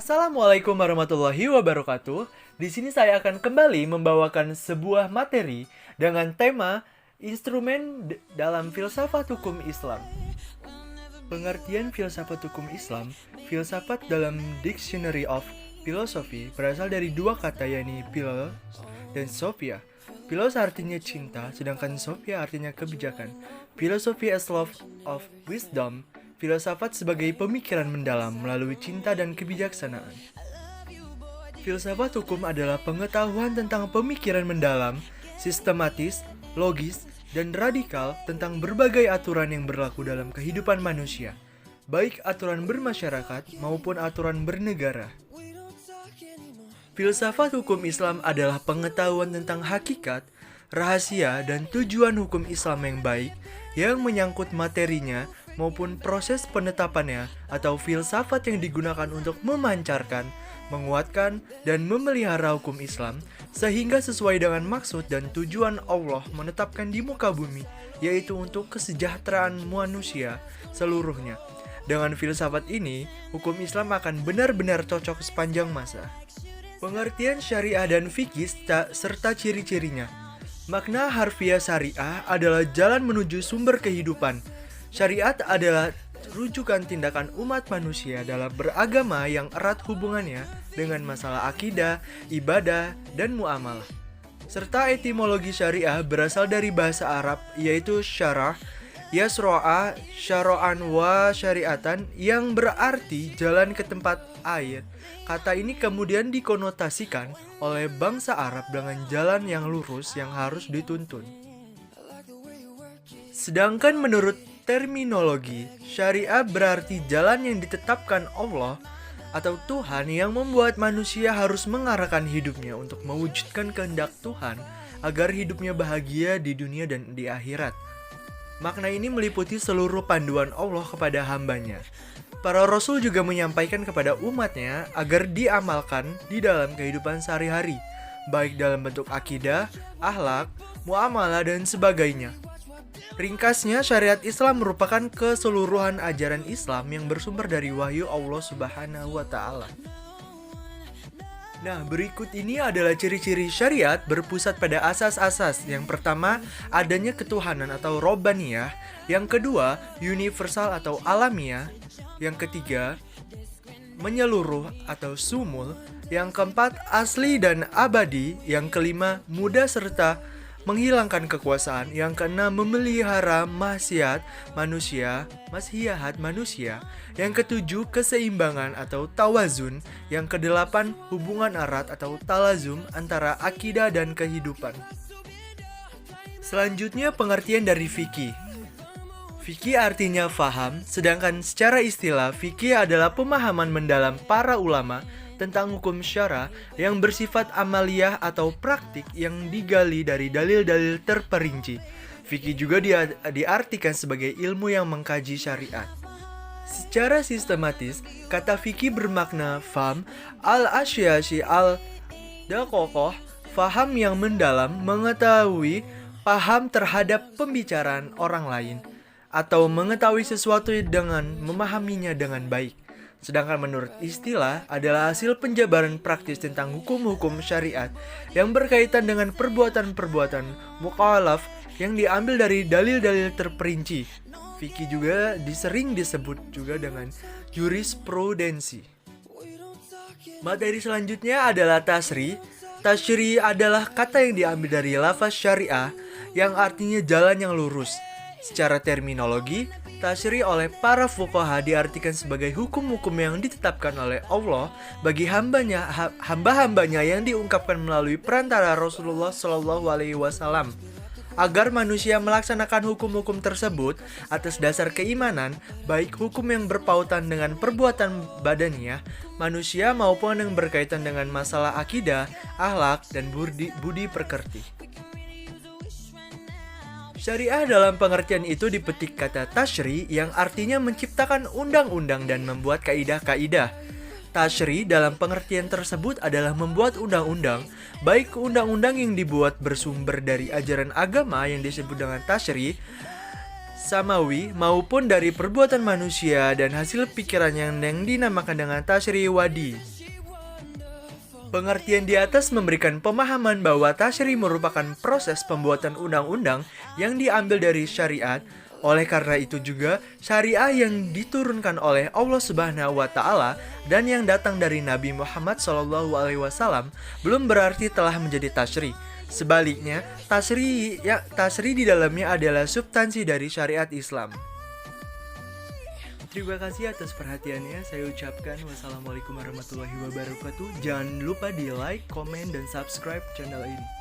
Assalamualaikum warahmatullahi wabarakatuh. Di sini saya akan kembali membawakan sebuah materi dengan tema instrumen dalam filsafat hukum Islam. Pengertian filsafat hukum Islam, filsafat dalam Dictionary of Philosophy berasal dari dua kata yakni philos dan sophia. Philos artinya cinta, sedangkan sophia artinya kebijakan. Philosophy as love of wisdom. Filsafat sebagai pemikiran mendalam melalui cinta dan kebijaksanaan. Filsafat hukum adalah pengetahuan tentang pemikiran mendalam, sistematis, logis, dan radikal tentang berbagai aturan yang berlaku dalam kehidupan manusia, baik aturan bermasyarakat maupun aturan bernegara. Filsafat hukum Islam adalah pengetahuan tentang hakikat, rahasia, dan tujuan hukum Islam yang baik yang menyangkut materinya maupun proses penetapannya atau filsafat yang digunakan untuk memancarkan, menguatkan, dan memelihara hukum Islam sehingga sesuai dengan maksud dan tujuan Allah menetapkan di muka bumi, yaitu untuk kesejahteraan manusia seluruhnya. Dengan filsafat ini, hukum Islam akan benar-benar cocok sepanjang masa. Pengertian syariah dan fikih serta ciri-cirinya. Makna harfiah syariah adalah jalan menuju sumber kehidupan. Syariat adalah rujukan tindakan umat manusia dalam beragama yang erat hubungannya dengan masalah akidah, ibadah, dan muamalah. Serta etimologi syariah berasal dari bahasa Arab yaitu syarah, yasro'a, syaro'an wa syariatan yang berarti jalan ke tempat air. Kata ini kemudian dikonotasikan oleh bangsa Arab dengan jalan yang lurus yang harus dituntun. Sedangkan menurut terminologi, syariah berarti jalan yang ditetapkan Allah atau Tuhan yang membuat manusia harus mengarahkan hidupnya untuk mewujudkan kehendak Tuhan agar hidupnya bahagia di dunia dan di akhirat. Makna ini meliputi seluruh panduan Allah kepada hambanya. Para Rasul juga menyampaikan kepada umatnya agar diamalkan di dalam kehidupan sehari-hari, baik dalam bentuk akidah, akhlak, muamalah, dan sebagainya. Ringkasnya, syariat Islam merupakan keseluruhan ajaran Islam yang bersumber dari wahyu Allah Subhanahu wa Ta'ala. Nah, berikut ini adalah ciri-ciri syariat berpusat pada asas-asas. Yang pertama, adanya ketuhanan atau robbaniyah. Yang kedua, universal atau alamiah. Yang ketiga, menyeluruh atau sumul. Yang keempat, asli dan abadi. Yang kelima, mudah serta menghilangkan kekuasaan. Yang keenam, memelihara masyiat manusia. Yang ketujuh, keseimbangan atau tawazun. Yang kedelapan, hubungan erat atau talazum antara akidah dan kehidupan. Selanjutnya, pengertian dari fikih. Fikih artinya faham, sedangkan secara istilah fikih adalah pemahaman mendalam para ulama tentang hukum syara yang bersifat amaliyah atau praktik yang digali dari dalil-dalil terperinci. Fikih juga diartikan sebagai ilmu yang mengkaji syariat. Secara sistematis, kata fikih bermakna faham al-asyashi al-dakokoh, faham yang mendalam, mengetahui, paham terhadap pembicaraan orang lain, atau mengetahui sesuatu dengan memahaminya dengan baik. Sedangkan menurut istilah adalah hasil penjabaran praktis tentang hukum-hukum syariat yang berkaitan dengan perbuatan-perbuatan mukhalaf yang diambil dari dalil-dalil terperinci. Fikih juga sering disebut juga dengan jurisprudensi. Materi selanjutnya adalah tasri. Tasri adalah kata yang diambil dari lafaz syariah yang artinya jalan yang lurus. Secara terminologi, tasyri oleh para fuqaha diartikan sebagai hukum-hukum yang ditetapkan oleh Allah bagi hamba-hambanya yang diungkapkan melalui perantara Rasulullah SAW agar manusia melaksanakan hukum-hukum tersebut atas dasar keimanan, baik hukum yang berpautan dengan perbuatan badannya manusia maupun yang berkaitan dengan masalah akidah, akhlak, dan budi pekerti. Syariah dalam pengertian itu dipetik kata tashri yang artinya menciptakan undang-undang dan membuat kaidah-kaidah. Tashri dalam pengertian tersebut adalah membuat undang-undang, baik undang-undang yang dibuat bersumber dari ajaran agama yang disebut dengan tashri, samawi maupun dari perbuatan manusia dan hasil pikiran yang dinamakan dengan tasyri' wadi. Pengertian di atas memberikan pemahaman bahwa tasyri' merupakan proses pembuatan undang-undang yang diambil dari syariat. Oleh karena itu juga, syariah yang diturunkan oleh Allah Subhanahu wa Ta'ala dan yang datang dari Nabi Muhammad SAW belum berarti telah menjadi tasyri'. Sebaliknya, tasyri' di dalamnya adalah substansi dari syariat Islam. Terima kasih atas perhatiannya. Saya ucapkan wassalamualaikum warahmatullahi wabarakatuh. Jangan lupa di like, komen, dan subscribe channel ini.